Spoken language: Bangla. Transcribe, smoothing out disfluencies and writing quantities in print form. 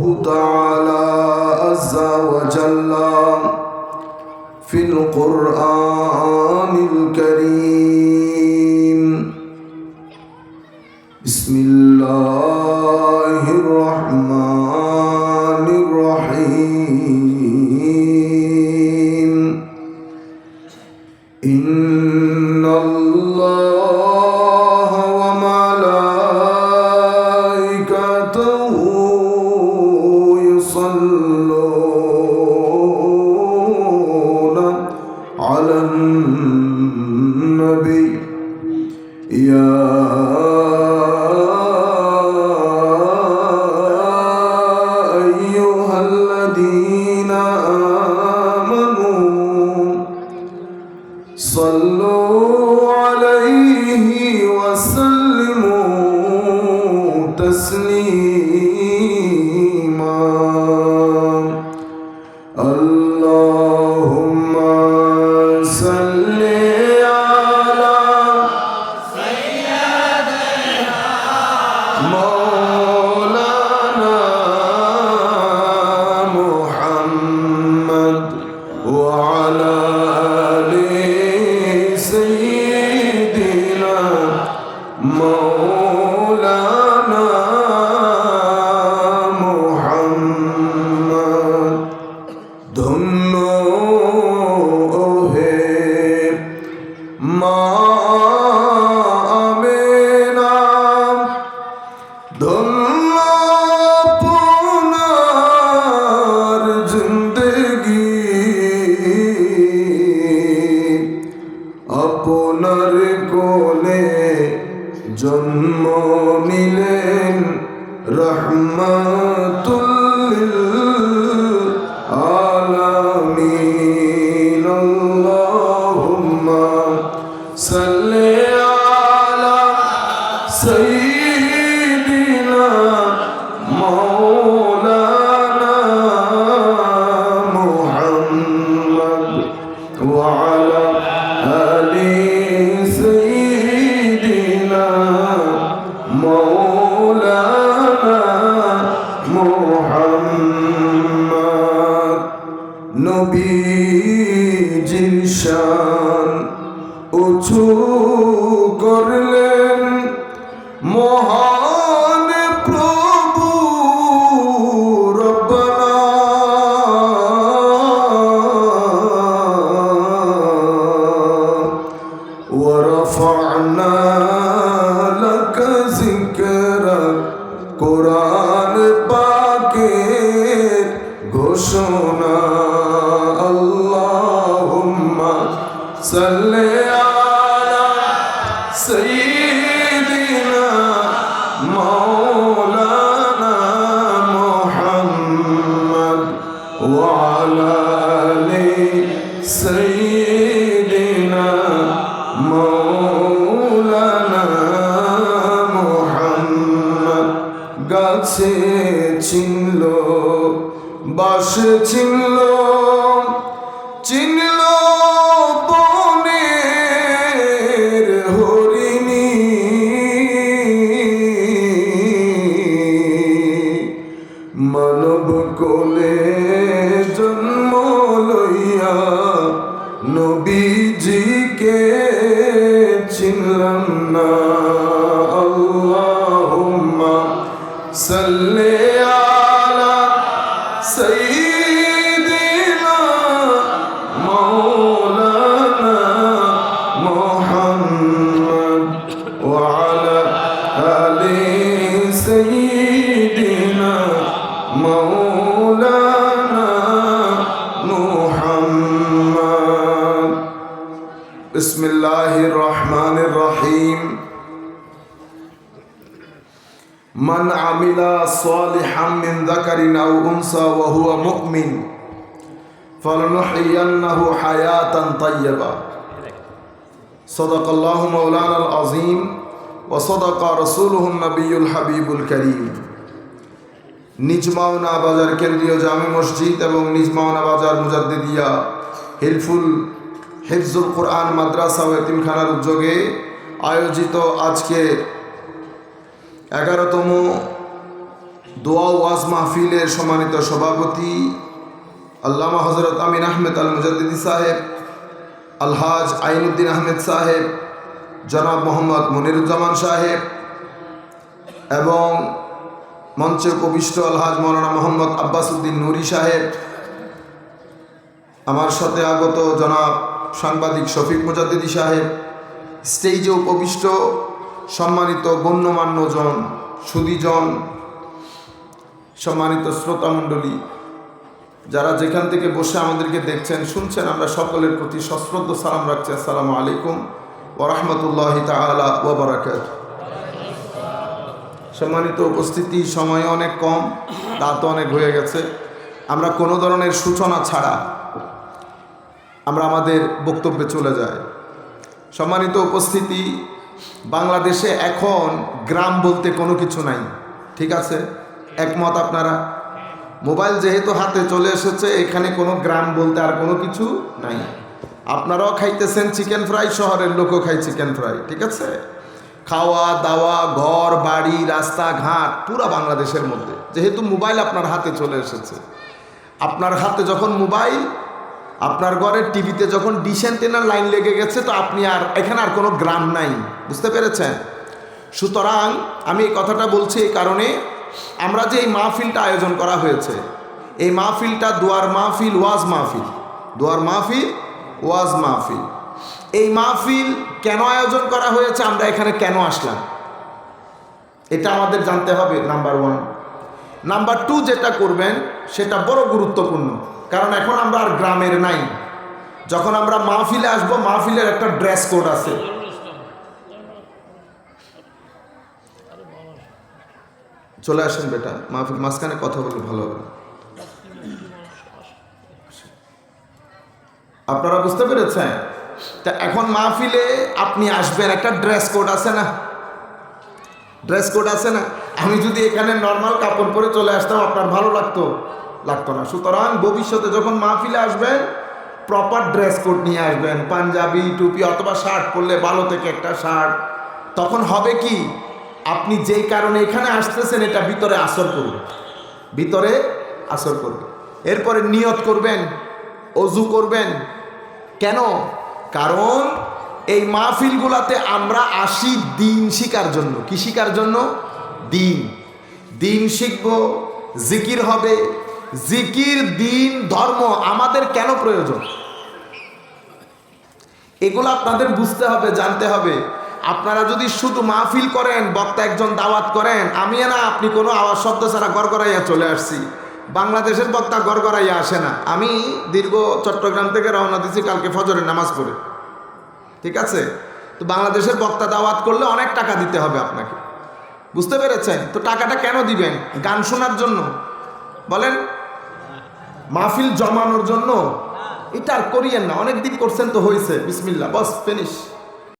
تعالى عز وجل في القرآن الكريم بسم الله الرحمن الرحيم إن الله وملائكته يصلون على النبي يا أيها الذين آمنوا صلوا عليه وسلموا تسليما اللهم صل على سيدنا مولانا محمد وعلى آل سيدنا مولانا محمد ধন্য ওহে মা আমেনা ধন্য আপনার জিন্দগি আপনার কোলে জন্ম নিলেন রহমাতুল লিল আলামিন আল্লাহুম্মা সাল্লি আলা সাইয়্যিদিনা মাওলানা মুহাম্মদ ওয়া আলা আলি সাইয়্যিদিনা মাওলানা মুহাম্মদ নবীজির শান উঁচু করলেন মহান প্রভু রব্বানা ওয়া রাফা'না লাকা যিকরাক কোরআন পাকের ঘোষণা আল্লাহুম্মা সাল্লি আলা সাইয়্যিদিনা মাওলানা মুহাম্মদ ওয়া আলা আলি সাইয়্যিদিনা মাওলানা মুহাম্মদ গাছে চিনল বাসে চিনল চিনল বনের হরিণী মানব কোলে জন্ম লইয়া নবীজিকে চিনলাম না আল্লাহুম্মা সাল্লি আলা সাইয়্যিদিনা মাওলানা মুহাম্মদ ওয়া আলা আলি সাইয়্যিদিনা মাওলানা মুহাম্মদ বিসমিল্লাহির রহমানির রহিম মান আমিলা সালিহাম মিন যাকারিন আও উনসা ওয়া হুয়া মুমিন ফালানুহইয়ান্নাহু হায়াতান তাইয়্যিবা সাদাকাল্লাহু মাওলানাল আযীম ওয়া সাদাকা রাসূলুহুন নবিয়্যুল হাবিবুল কারীম। নিজ মাওনা বাজার কেন্দ্রীয় জামে মসজিদ এবং নিজ মাওনা বাজার মুজাদ্দিদিয়া হিফজুল কোরআন মাদ্রাসা ও এতিমখানার উদ্যোগে আয়োজিত আজকে 11তম দোয়া ওয়াজ মাহফিলের সম্মানিত সভাপতি আল্লামা হযরত আমিন আহমেদ আল মুজাদ্দিদি সাহেব, আলহাজ আইনুদ্দিন আহমেদ সাহেব, জনাব মোহাম্মদ মনিরুজ্জামান সাহেব এবং মঞ্চে উপবিষ্ট আলহাজ মৌলানা মোহাম্মদ আব্বাস উদ্দিন নুরি সাহেব, আমার সাথে আগত জনাব সাংবাদিক শফিক মুজাদ্দিদি সাহেব, স্টেজে উপবিষ্ট সম্মানিত গণ্যমান্যজন, সুধীজন, সম্মানিত শ্রোতামণ্ডলী, যারা যেখান থেকে বসে আমাদেরকে দেখছেন শুনছেন, আমরা সকলের প্রতি সশ্রদ্ধ সালাম রাখছি। আসসালামু আলাইকুম ওয়া রাহমাতুল্লাহি তাআলা ওয়া বারাকাতুহু। সম্মানিত উপস্থিতি, সময় অনেক কম, রাত অনেক হয়ে গেছে। আমরা কোনো ধরনের সূচনা ছাড়া আমরা আমাদের বক্তব্যে চলে যাই। সম্মানিত উপস্থিতি, বাংলাদেশে এখন গ্রাম বলতে কোনো কিছু নাই, ঠিক আছে? একমত আপনারা? মোবাইল যেহেতু হাতে চলে এসেছে, এখানে কোনো গ্রাম বলতে আর কোনো কিছু নাই। আপনারাও খাইতেছেন চিকেন ফ্রাই, শহরের লোকও খায় চিকেন ফ্রাই, ঠিক আছে? খাওয়া দাওয়া, ঘর বাড়ি, রাস্তাঘাট পুরা বাংলাদেশের মধ্যে, যেহেতু মোবাইল আপনার হাতে চলে এসেছে। আপনার হাতে যখন মোবাইল, আপনার ঘরের টিভিতে যখন ডিশ অ্যান্টেনার লাইন লেগে গেছে, তো আপনি আর এখানে আর কোনো গ্রাম নাই, বুঝতে পেরেছেন? সুতরাং আমি এই কথাটা বলছি এই কারণে, আমরা যে এই মাহফিলটা আয়োজন করা হয়েছে, এই মাহফিলটা দোয়ার মাহফিল, ওয়াজ মাহফিল, দোয়ার মাহফিল, ওয়াজ মাহফিল। এই মাহফিল কেন আয়োজন করা হয়েছে, আমরা এখানে কেন আসলাম, এটা আমাদের জানতে হবে, নাম্বার 1। নাম্বার 2, যেটা করবেন সেটা বড় গুরুত্বপূর্ণ, কারণ এখন আমরা আর গ্রামের নাই। যখন আমরা মাহফিলে আসবো, মাহফিলের একটা ড্রেস কোড আছে। চলে আসেন বেটা, মাহফিল মাঝখানে কথা বললে ভালো হবে। আপনারা বুঝতে পেরেছেন? তা এখন মাহফিলে আপনি আসবেন, একটা ড্রেস কোড আছে না? ড্রেস কোড আছে না? আমি যদি এখানে নর্মাল কাপড় পরে চলে আসতাম, আপনার ভালো লাগতো? লাগতো না। সুতরাং ভবিষ্যতে যখন মাহফিলে আসবেন, প্রপার ড্রেস কোড নিয়ে আসবেন, পাঞ্জাবি, টুপি অথবা শার্ট পরলে ভালো থেকে একটা শার্ট। তখন হবে কি, আপনি যেই কারণে এখানে আসতেছেন এটা ভিতরে আসর করবে, ভিতরে আসর করবে। এরপরে নিয়ত করবেন, অজু করবেন। কেন? কারণ এই মাহফিলগুলাতে আমরা আসি দিন শিখার জন্য। কি শিখার জন্য? দিন। দিন শিখব, জিকির হবে। জিকির, দিন, ধর্ম আমাদের কেন প্রয়োজন, এগুলো আপনাদের বুঝতে হবে, জানতে হবে। আপনারা যদি শুধু মাহফিল করেন, বক্তা একজন দাওয়াত করেন, আমি না আপনি কোনো আওয়াজ শব্দ ছাড়া গড়গড়াইয়া চলে আসছি। বাংলাদেশের বক্তা গড়গড়াইয়া আসে না। আমি দীর্ঘ চট্টগ্রাম থেকে রওনা দিছি কালকে ফজরের নামাজ পড়ে, ঠিক আছে? তো বাংলাদেশের বক্তা দাওয়াত করলে অনেক টাকা দিতে হবে আপনাকে, বুঝতে পেরেছেন? তো টাকাটা কেন দিবেন? গান শোনার জন্য? বলেন, মাহফিল জমানোর জন্য? এটা আর করিয়েন না, অনেক দিন করছেন তো হয়েছে, বিসমিল্লাহ, বস, ফিনিশ।